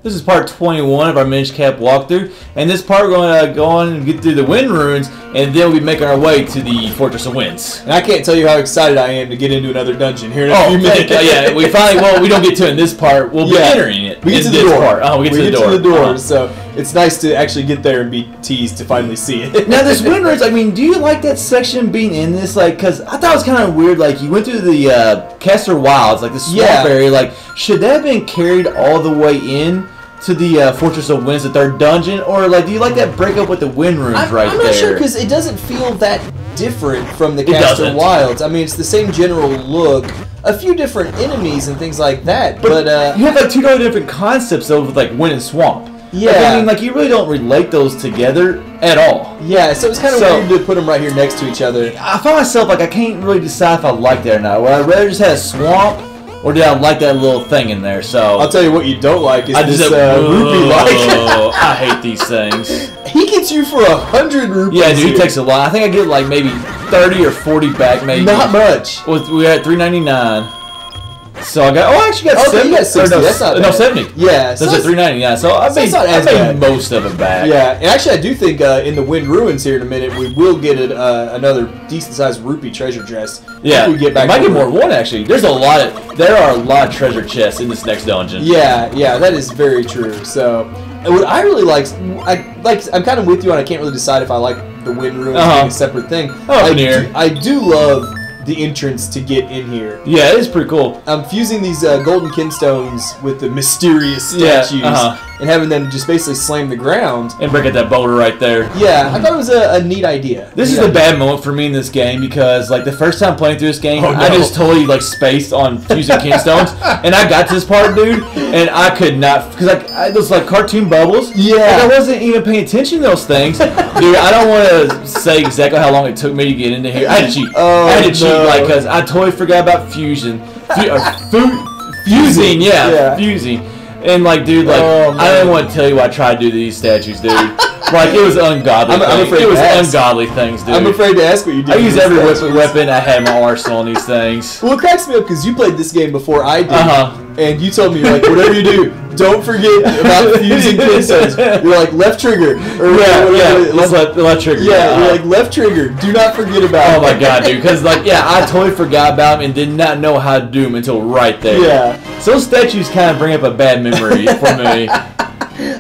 This is part 21 of our Minish Cap walkthrough, and this part we're going to go on and get through the Wind Ruins, and then we'll be making our way to the Fortress of Winds. And I can't tell you how excited I am to get into another dungeon here in a few minutes. Yeah, we finally, well, we don't get to it in this part, we'll be entering it. We get to the door. Part. Oh, we get to the door. So it's nice to actually get there and be teased to finally see it. Now this Wind Ruins, I mean, do you like that section being in this? Like, because I thought it was kind of weird, like, you went through the Castor Wilds, like the swamp area, like, should that have been carried all the way in to the Fortress of Winds, the third dungeon, or like, do you like that breakup with the Wind Ruins right there? I'm not sure, because it doesn't feel that different from the Castor Wilds. I mean, it's the same general look, a few different enemies and things like that, but you have like two totally different concepts though, with like Wind and Swamp. Yeah, like, I mean, like, you really don't relate those together at all. Yeah, so it's kind of weird to put them right here next to each other. I find myself like I can't really decide if I like that or not. Would I rather just have a swamp, or did I like that little thing in there? So I'll tell you what you don't like is this rupee like. I hate these things. He gets you for 100 rupees. Yeah, dude, he takes a lot. I think I get like maybe 30 or 40 back, maybe. Not much. We had 399. So I got. Oh, I actually got 70. You got 60. That's not bad. No, 70. Yeah, so that's 399. So I made most of it back. Yeah, and actually, I do think in the Wind Ruins here in a minute, we will get another decent-sized rupee treasure chest. Yeah, we get back. Might get more than one actually. There are a lot of treasure chests in this next dungeon. Yeah, that is very true. So, what I really like, I'm kind of with you on. I can't really decide if I like the Wind Ruins being a separate thing. I do love the entrance to get in here. Yeah, it is pretty cool. I'm fusing these golden kinstones with the mysterious statues and having them just basically slam the ground. And break out that boulder right there. Yeah, I thought it was a neat idea. This is a bad moment for me in this game because, like, the first time playing through this game, I just totally, like, spaced on fusing kinstones. And I got to this part, dude, and I could not, because, like, those, like, cartoon bubbles. Yeah. Like, I wasn't even paying attention to those things. Dude, I don't want to say exactly how long it took me to get into here. I had to cheat. I had to cheat. Like, because I totally forgot about fusing. Fusing, fusing. And, like, dude, like, I don't want to tell you what I tried to do to these statues, dude. Like, it was ungodly. It was ungodly things, dude. I'm afraid to ask what you did. I used every weapon I had in my arsenal on these things. Well, it cracks me up because you played this game before I did. And you told me, you're like, whatever you do, don't forget about fusing kinstones. You're like, left trigger. Or left trigger. Yeah, you're like, left trigger. Do not forget about it. Oh my god, dude. Because, like, I totally forgot about them and did not know how to do them until right there. Yeah. So those statues kind of bring up a bad memory for me.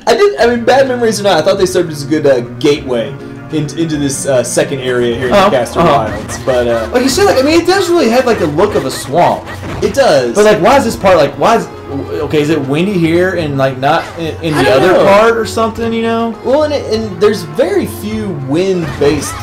I mean, bad memories or not, I thought they served as a good gateway into this second area here in the Castor Wilds. But like you said, like, I mean, it does really have like the look of a swamp. It does. But, like, why is this part, like, is it windy here and, like, not in the other part or something, you know? Well, and there's very few wind-based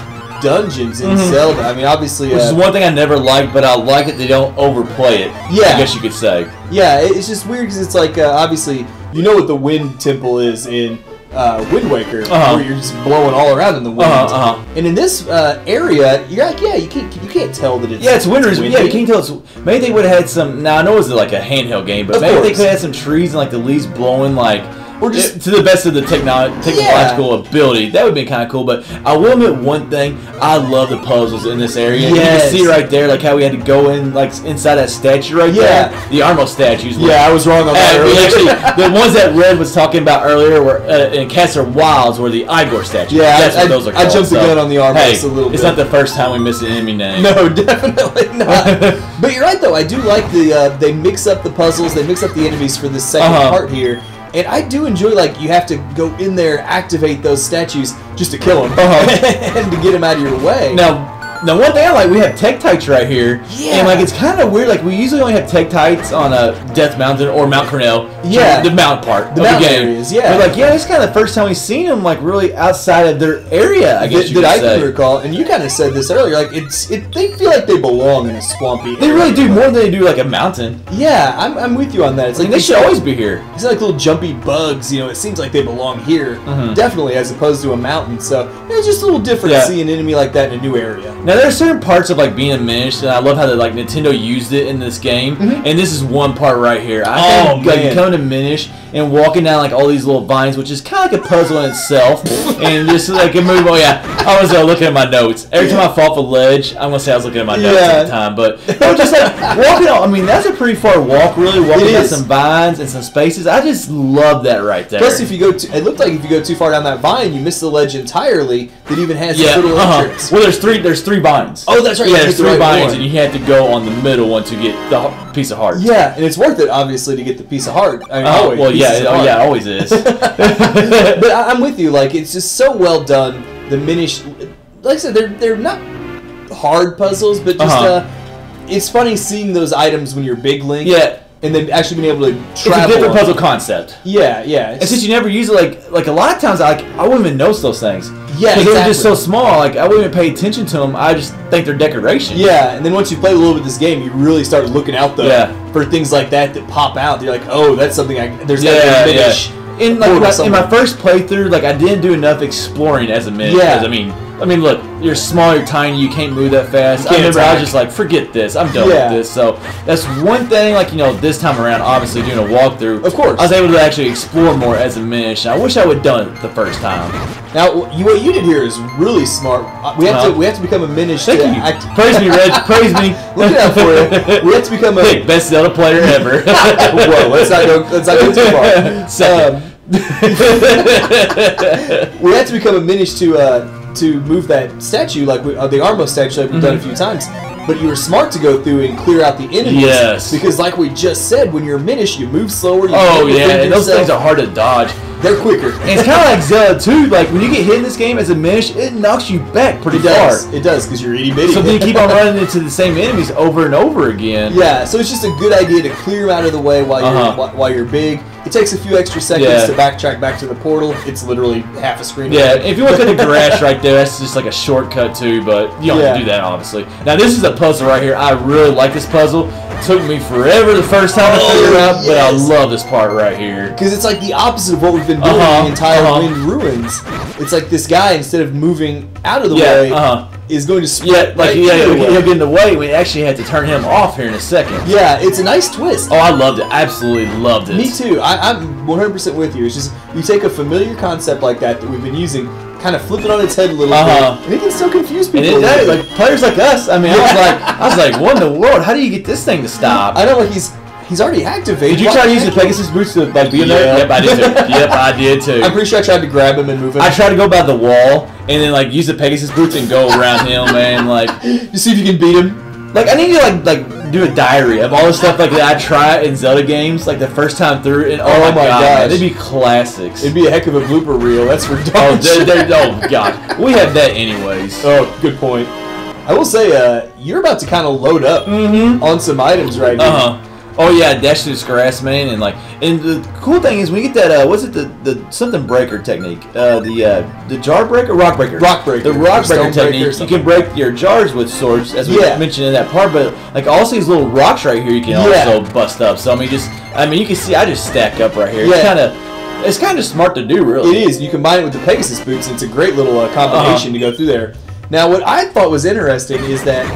dungeons in Zelda. I mean, obviously, which is one thing I never liked, but I like it they don't overplay it. Yeah, I guess you could say. Yeah, it's just weird because it's like obviously you know what the wind temple is in Wind Waker, where you're just blowing all around in the wind. And in this area, you're like, you can't tell that it's it's winter. Yeah, you can't tell. Maybe they would have had some. Now I know it's like a handheld game, but maybe they could have had some trees and like the leaves blowing like. Or just to the best of the technological ability. That would be kind of cool. But I will admit one thing. I love the puzzles in this area. Yes. You can see right there, like how we had to go in, like inside that statue right there. The Armo statues. I was wrong on that earlier. Actually, the ones that Red was talking about earlier were in Castor Wilds were the Igor statues. Yeah, that's what those are called. I jumped the gun on the Armos a little bit. It's not the first time we missed an enemy name. No, definitely not. But you're right though. I do like the they mix up the puzzles. They mix up the enemies for this second part here. And I do enjoy, like, you have to go in there, activate those statues just to kill them and to get them out of your way. Now, one thing I like, we have Tektites right here. Yeah. And, like, it's kind of weird. Like, we usually only have Tektites on Death Mountain or Mount Cornell. Yeah. The mountain part the mountain areas, But, like, it's kind of the first time we've seen them, like, really outside of their area, I guess you could say. That I can recall. And you kind of said this earlier. Like, they feel like they belong in a swampy area. They really do, more than they do, like, a mountain. Yeah, I'm with you on that. It's like they should always be here. It's like little jumpy bugs, you know. It seems like they belong here, definitely, as opposed to a mountain. So, it's just a little different seeing an enemy like that in a new area. Now there are certain parts of like being a Minish, and I love how like Nintendo used it in this game. And this is one part right here. I think like coming to Minish and walking down like all these little vines, which is kind of like a puzzle in itself, and just like a move. Oh yeah, I was looking at my notes. Every time I fall off a ledge, I'm gonna say I was looking at my notes at the time, but I was just like walking on. I mean, that's a pretty far walk, really. Walking down some vines and some spaces. I just love that right there. Plus, if you go, it looked like if you go too far down that vine, you miss the ledge entirely. That even has this little entrance. Well, there's three vines. Oh, that's right. Yeah, there's three vines, and you have to go on the middle one to get the piece of heart. Yeah, and it's worth it, obviously, to get the piece of heart. I mean, always. Well, yeah, always is. But I'm with you. Like, it's just so well done. The Minish, like I said, they're not hard puzzles, but just it's funny seeing those items when you're big Link. Yeah. And then actually being able to travel. It's a different puzzle concept. Yeah, yeah. And since you never use it, like a lot of times, I wouldn't even notice those things. Yeah, because they're just so small. Like I wouldn't even pay attention to them. I just think they're decoration. Yeah, and then once you play a little bit of this game, you really start looking out for things like that pop out. You're like, oh, that's something there's got to be a Minish. In my first playthrough, like I didn't do enough exploring as a Minish. Yeah. I mean, look, you're small, you're tiny, you can't move that fast. I remember I was just like, forget this, I'm done with this. So that's one thing, like, this time around, obviously doing a walkthrough. Of course. I was able to actually explore more as a Minish. I wish I would have done it the first time. Now, what you did here is really smart. We have to become a Minish. Thank you. Praise me, Reg. Praise me. Look at that for you. We have to become a best Zelda player ever. Whoa, let's not go too far. We have to become a Minish to move that statue, like the Armos statue, like we've done a few times. But you were smart to go through and clear out the enemies. Yes. Because like we just said, when you're a Minish, you move slower. And those things are hard to dodge. They're quicker. And it's kind of like Zelda too. Like when you get hit in this game as a Minish, it knocks you back pretty far. It does, because you're itty bitty. So then you keep on running into the same enemies over and over again. Yeah. So it's just a good idea to clear them out of the way while you're big. It takes a few extra seconds to backtrack back to the portal. It's literally half a screen. Yeah, if you look at the grass right there, that's just like a shortcut too, but you don't have to do that, obviously. Now, this is a puzzle right here. I really like this puzzle. It took me forever the first time to figure it out, but I love this part right here. Because it's like the opposite of what we've been doing in the entire Wind Ruins. It's like this guy, instead of moving out of the way, is going to sprint he'll get in the way. We actually had to turn him off here in a second. Yeah, it's a nice twist. Oh, I loved it. Absolutely loved it. Me too. I'm 100% with you. It's just, you take a familiar concept like that we've been using, kind of flip it on its head a little bit, and it can still confuse people. And like players like us, I mean, I was like, what in the world? How do you get this thing to stop? I know, like he's already activated. Did you try to use the Pegasus boots to like be in there? Yep, I did too. Yep, I did too. I'm pretty sure I tried to grab him and move him. I tried to go by the wall and then like use the Pegasus boots and go around him, man. Like, to see if you can beat him. Like, I need to like do a diary of all the stuff like that I try in Zelda games, like the first time through. And oh my gosh, man, they'd be classics. It'd be a heck of a blooper reel. That's for darn sure. Oh god, we have that anyways. Oh, good point. I will say, you're about to kind of load up on some items right now. Oh yeah, dash through this grass, man, and the cool thing is when you get that what's it, the something breaker technique, the jar breaker, rock breaker, the rock breaker technique. You can break your jars with swords, as we mentioned in that part, but like also these little rocks right here, you can also bust up. So I mean, you can see I just stack up right here. It's kind of smart to do, really. It is. You combine it with the Pegasus boots, and it's a great little combination to go through there. Now, what I thought was interesting is that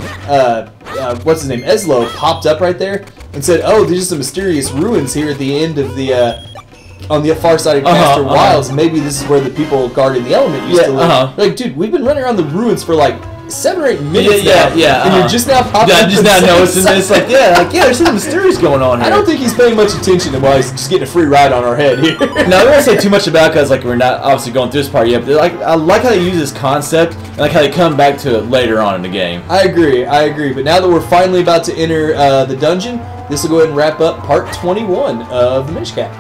what's his name, Eslo, popped up right there and said, "Oh, there's some mysterious ruins here at the end of the on the far side of Caster Wilds. Maybe this is where the people guarding the element used to live." Like, dude, we've been running around the ruins for like 7 or 8 minutes now, and you're just now popping up. Just now noticing this, there's something mysterious going on here. I don't think he's paying much attention to why he's just getting a free ride on our head here. No, I won't say too much about it because like we're not obviously going through this part yet. But I like how they use this concept and like how they come back to it later on in the game. I agree. But now that we're finally about to enter the dungeon, this will go ahead and wrap up part 21 of the Minish Cap.